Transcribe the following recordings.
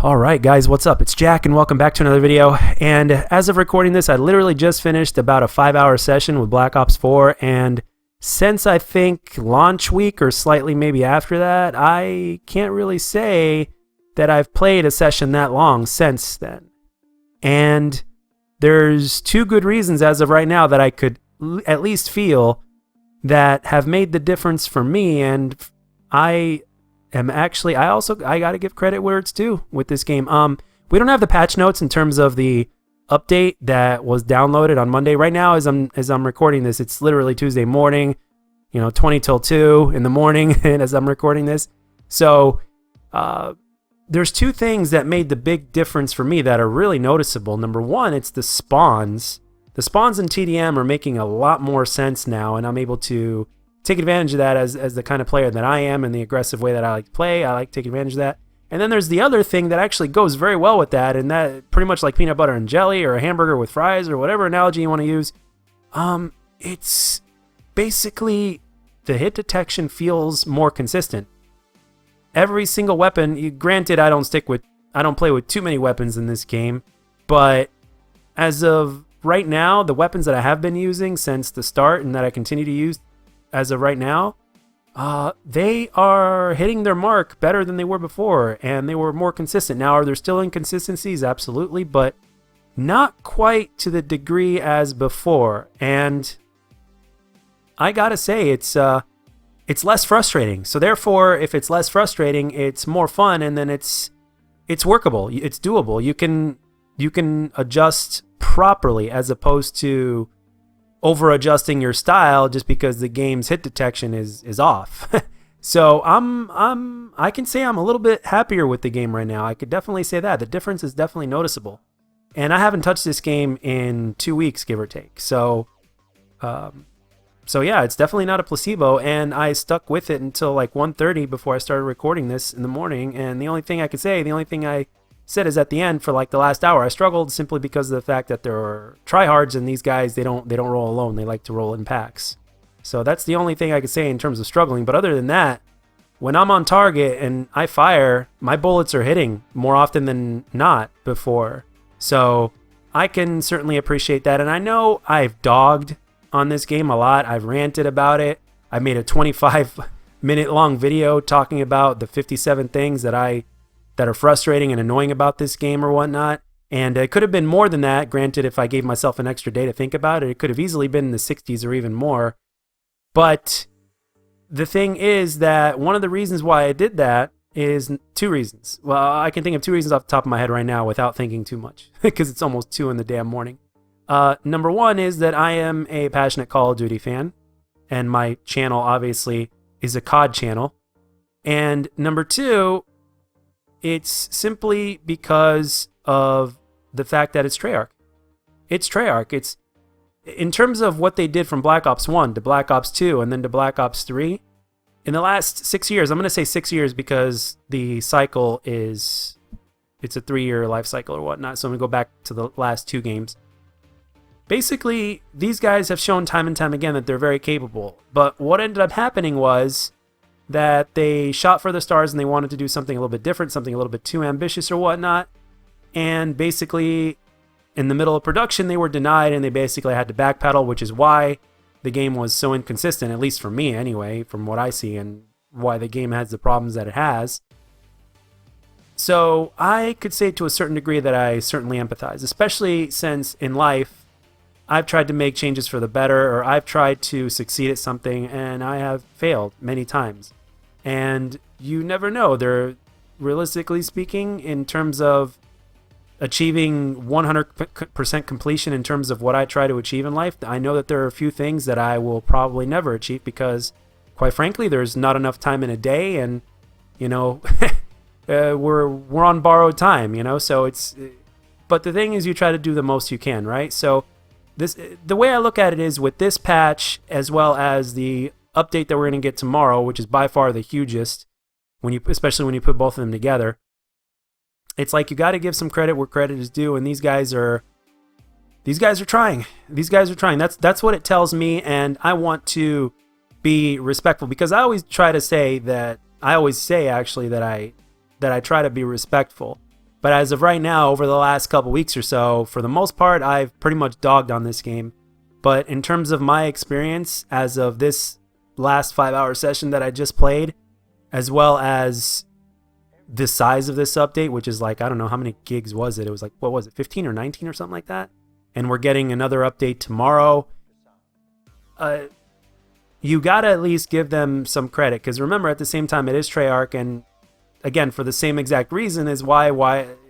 Alright guys, what's up? It's Jack and welcome back to another video. And as of recording this, I literally just finished about a 5-hour session with Black Ops 4, and since I think launch week or slightly maybe after that, I can't really say that I've played a session that long since then. And there's two good reasons as of right now that I could at least feel that have made the difference for me, and I gotta give credit where it's due with this game. We don't have the patch notes in terms of the update that was downloaded on Monday. Right now, as I'm recording this, it's literally Tuesday morning, 20 till 2 in the morning, and as I'm recording this. So there's two things that made the big difference for me that are really noticeable. Number one, it's the spawns. The spawns in TDM are making a lot more sense now, and I'm able to take advantage of that as the kind of player that I am and the aggressive way that I like to play. I like to take advantage of that. And then there's the other thing that actually goes very well with that, and that pretty much like peanut butter and jelly or a hamburger with fries or whatever analogy you want to use. It's basically the hit detection feels more consistent. Every single weapon, granted I don't play with too many weapons in this game, but as of right now, the weapons that I have been using since the start and that I continue to use as of right now, they are hitting their mark better than they were before, and they were more consistent. Now, are there still inconsistencies? Absolutely, but not quite to the degree as before. And I gotta say, it's less frustrating. So therefore, if it's less frustrating, it's more fun, and then it's workable. It's doable. You can adjust properly as opposed to over adjusting your style just because the game's hit detection is off. So I can say I'm a little bit happier with the game right now. I could definitely say that. The difference is definitely noticeable. And I haven't touched this game in 2 weeks, give or take. So yeah, it's definitely not a placebo, and I stuck with it until like 1:30 before I started recording this in the morning. And the only thing I said is at the end for like the last hour, I struggled simply because of the fact that there are tryhards, and these guys, they don't roll alone. They like to roll in packs. So that's the only thing I could say in terms of struggling. But other than that, when I'm on target and I fire, my bullets are hitting more often than not before. So I can certainly appreciate that. And I know I've dogged on this game a lot. I've ranted about it. I made a 25-minute long video talking about the 57 things that are frustrating and annoying about this game or whatnot. And it could have been more than that. Granted, if I gave myself an extra day to think about it, it could have easily been in the 60s or even more. But the thing is that one of the reasons why I did that is two reasons. Well, I can think of two reasons off the top of my head right now without thinking too much, because it's almost 2 in the damn morning. Number one is that I am a passionate Call of Duty fan, and my channel obviously is a COD channel. And number two, it's simply because of the fact that it's Treyarch. It's Treyarch. It's in terms of what they did from Black Ops 1 to Black Ops 2 and then to Black Ops 3. In the last 6 years, I'm going to say 6 years because the cycle it's a 3-year life cycle or whatnot. So I'm going to go back to the last 2 games. Basically, these guys have shown time and time again that they're very capable. But what ended up happening was that they shot for the stars and they wanted to do something a little bit different, something a little bit too ambitious or whatnot. And basically, in the middle of production, they were denied, and they basically had to backpedal, which is why the game was so inconsistent, at least for me anyway, from what I see, and why the game has the problems that it has. So I could say to a certain degree that I certainly empathize, especially since in life, I've tried to make changes for the better, or I've tried to succeed at something, and I have failed many times. And you never know. Realistically speaking, in terms of achieving 100% completion in terms of what I try to achieve in life, I know that there are a few things that I will probably never achieve because, quite frankly, there's not enough time in a day, and, we're on borrowed time, so it's... But the thing is, you try to do the most you can, right? So the way I look at it is with this patch, as well as the update that we're going to get tomorrow, which is by far the hugest, especially when you put both of them together, it's like you got to give some credit where credit is due, and these guys are trying. These guys are trying. That's what it tells me, and I want to be respectful because I always try to say that I try to be respectful. But as of right now, over the last couple weeks or so, for the most part, I've pretty much dogged on this game. But in terms of my experience, as of this last 5-hour session that I just played, as well as the size of this update, which is like, I don't know, how many gigs was it? It was like, what was it, 15 or 19 or something like that? And we're getting another update tomorrow. You gotta at least give them some credit, because remember, at the same time, it is Treyarch, and again, for the same exact reason is why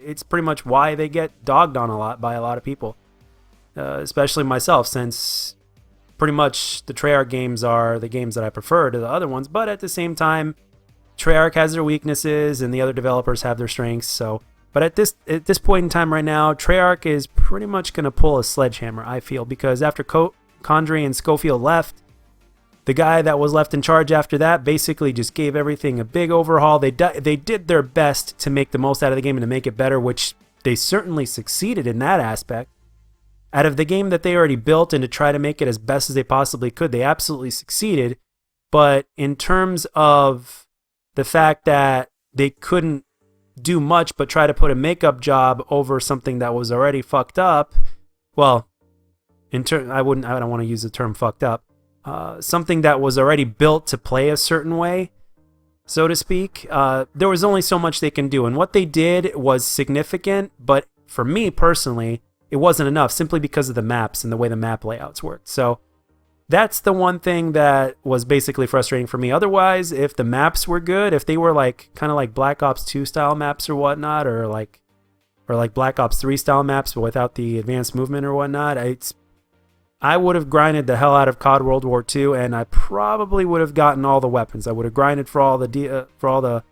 it's pretty much why they get dogged on a lot by a lot of people, especially myself, since pretty much the Treyarch games are the games that I prefer to the other ones. But at the same time, Treyarch has their weaknesses and the other developers have their strengths. So, but at this point in time right now, Treyarch is pretty much going to pull a Sledgehamer, I feel, because after Condrey and Schofield left, the guy that was left in charge after that basically just gave everything a big overhaul. They did their best to make the most out of the game and to make it better, which they certainly succeeded in that aspect. Out of the game that they already built and to try to make it as best as they possibly could, they absolutely succeeded. But in terms of the fact that they couldn't do much but try to put a makeup job over something that was already fucked up, well, I don't want to use the term fucked up. Something that was already built to play a certain way, so to speak, there was only so much they can do. And what they did was significant, but for me personally, it wasn't enough, simply because of the maps and the way the map layouts worked. So that's the one thing that was basically frustrating for me. Otherwise, if the maps were good, if they were like kind of like Black Ops 2 style maps or whatnot, or like Black Ops 3 style maps but without the advanced movement or whatnot, I would have grinded the hell out of COD World War II, and I probably would have gotten all the weapons. I would have grinded for all the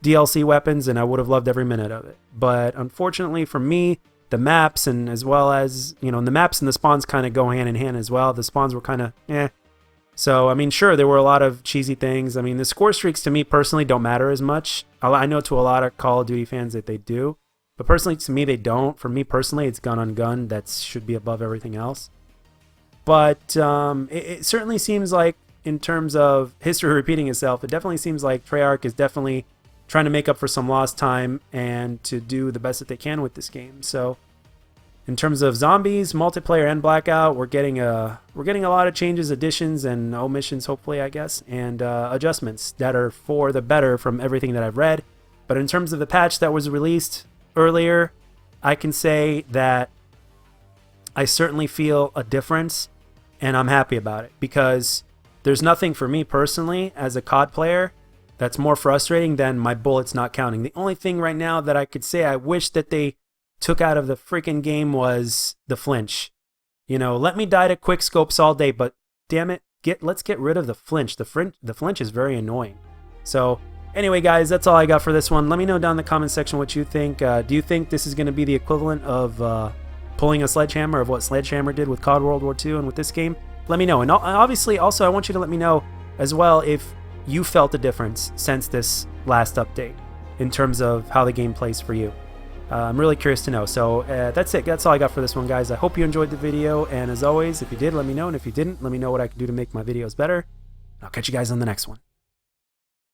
DLC weapons, and I would have loved every minute of it. But unfortunately for me, the maps, and as well as, you know, the maps and the spawns kind of go hand in hand as well. The spawns were kind of So, I mean, sure, there were a lot of cheesy things. I mean, the score streaks to me personally don't matter as much. I know to a lot of Call of Duty fans that they do, but personally to me they don't. For me personally, it's gun on gun. That should be above everything else. But it certainly seems like, in terms of history repeating itself, it definitely seems like Treyarch is definitely trying to make up for some lost time and to do the best that they can with this game. So, in terms of zombies, multiplayer, and Blackout, we're getting a lot of changes, additions, and omissions, hopefully, I guess, and adjustments that are for the better from everything that I've read. But in terms of the patch that was released earlier, I can say that I certainly feel a difference. And I'm happy about it, because there's nothing for me personally as a COD player that's more frustrating than my bullets not counting. The only thing right now that I could say I wish that they took out of the freaking game was the flinch. You know, let me die to quick scopes all day, but damn it, let's get rid of the flinch. The flinch is very annoying. So anyway, guys, that's all I got for this one. Let me know down in the comment section what you think. Do you think this is going to be the equivalent of pulling a Sledgehammer, of what Sledgehammer did with COD World War II and with this game? Let me know. And obviously, also, I want you to let me know as well if you felt a difference since this last update in terms of how the game plays for you. I'm really curious to know. So that's it. That's all I got for this one, guys. I hope you enjoyed the video. And as always, if you did, let me know. And if you didn't, let me know what I can do to make my videos better. I'll catch you guys on the next one.